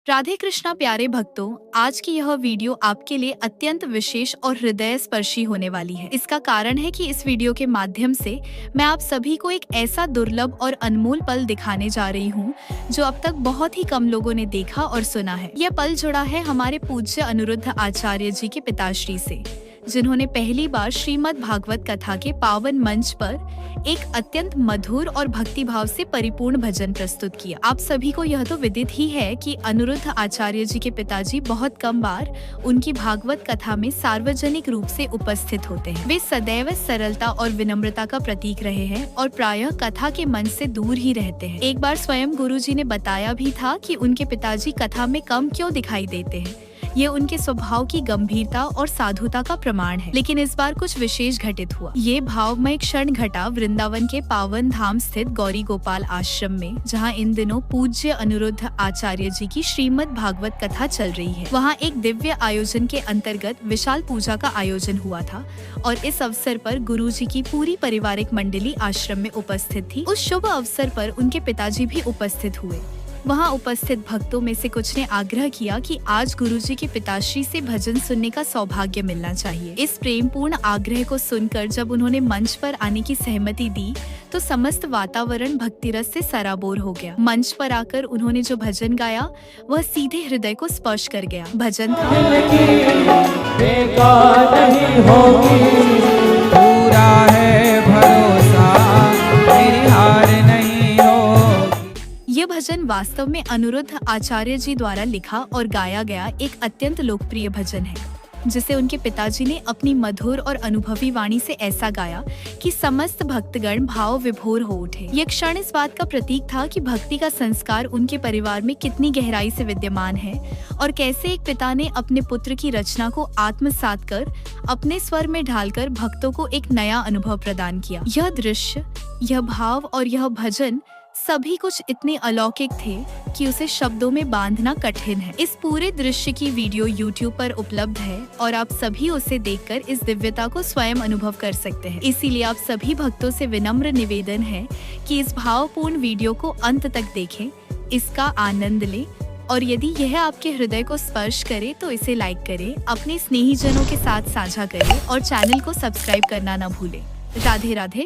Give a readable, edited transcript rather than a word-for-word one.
राधे कृष्णा प्यारे भक्तों, आज की यह वीडियो आपके लिए अत्यंत विशेष और हृदय स्पर्शी होने वाली है। इसका कारण है कि इस वीडियो के माध्यम से मैं आप सभी को एक ऐसा दुर्लभ और अनमोल पल दिखाने जा रही हूँ जो अब तक बहुत ही कम लोगों ने देखा और सुना है। यह पल जुड़ा है हमारे पूज्य अनिरुद्ध आचार्य जी के पिताश्री से, जिन्होंने पहली बार श्रीमद् भागवत कथा के पावन मंच पर एक अत्यंत मधुर और भक्तिभाव से परिपूर्ण भजन प्रस्तुत किया। आप सभी को यह तो विदित ही है कि अनिरुद्ध आचार्य जी के पिताजी बहुत कम बार उनकी भागवत कथा में सार्वजनिक रूप से उपस्थित होते हैं। वे सदैव सरलता और विनम्रता का प्रतीक रहे हैं और प्रायः कथा के मंच से दूर ही रहते हैं। एक बार स्वयं गुरुजी ने बताया भी था कि उनके पिताजी कथा में कम क्यों दिखाई देते हैं, ये उनके स्वभाव की गंभीरता और साधुता का प्रमाण है। लेकिन इस बार कुछ विशेष घटित हुआ। ये भावमय क्षण घटा वृंदावन के पावन धाम स्थित गौरी गोपाल आश्रम में, जहाँ इन दिनों पूज्य अनिरुद्ध आचार्य जी की श्रीमद् भागवत कथा चल रही है। वहाँ एक दिव्य आयोजन के अंतर्गत विशाल पूजा का आयोजन हुआ था और इस अवसर पर गुरुजी की पूरी पारिवारिक मंडली आश्रम में उपस्थित थी। उस शुभ अवसर पर उनके पिताजी भी उपस्थित हुए। वहाँ उपस्थित भक्तों में से कुछ ने आग्रह किया कि आज गुरुजी के पिताश्री से भजन सुनने का सौभाग्य मिलना चाहिए। इस प्रेमपूर्ण आग्रह को सुनकर जब उन्होंने मंच पर आने की सहमति दी तो समस्त वातावरण भक्ति रस से सराबोर हो गया। मंच पर आकर उन्होंने जो भजन गाया वह सीधे हृदय को स्पर्श कर गया। भजन था, पूरा है भरोसा, मेरी हार नहीं। यह भजन वास्तव में अनिरुद्ध आचार्य जी द्वारा लिखा और गाया गया एक अत्यंत लोकप्रिय भजन है, जिसे उनके पिताजी ने अपनी मधुर और अनुभवी वाणी से ऐसा गाया कि समस्त भक्तगण भाव विभोर हो उठे। यह क्षण इस बात का प्रतीक था कि भक्ति का संस्कार उनके परिवार में कितनी गहराई से विद्यमान है और कैसे एक पिता ने अपने पुत्र की रचना को आत्मसात कर अपने स्वर में ढालकर भक्तों को एक नया अनुभव प्रदान किया। यह दृश्य, यह भाव और यह भजन सभी कुछ इतने अलौकिक थे कि उसे शब्दों में बांधना कठिन है। इस पूरे दृश्य की वीडियो YouTube पर उपलब्ध है और आप सभी उसे देखकर इस दिव्यता को स्वयं अनुभव कर सकते हैं। इसीलिए आप सभी भक्तों से विनम्र निवेदन है कि इस भावपूर्ण वीडियो को अंत तक देखें, इसका आनंद लें और यदि यह आपके हृदय को स्पर्श करे तो इसे लाइक करें, अपने स्नेहीजनों के साथ साझा करें और चैनल को सब्सक्राइब करना न भूलें। राधे राधे।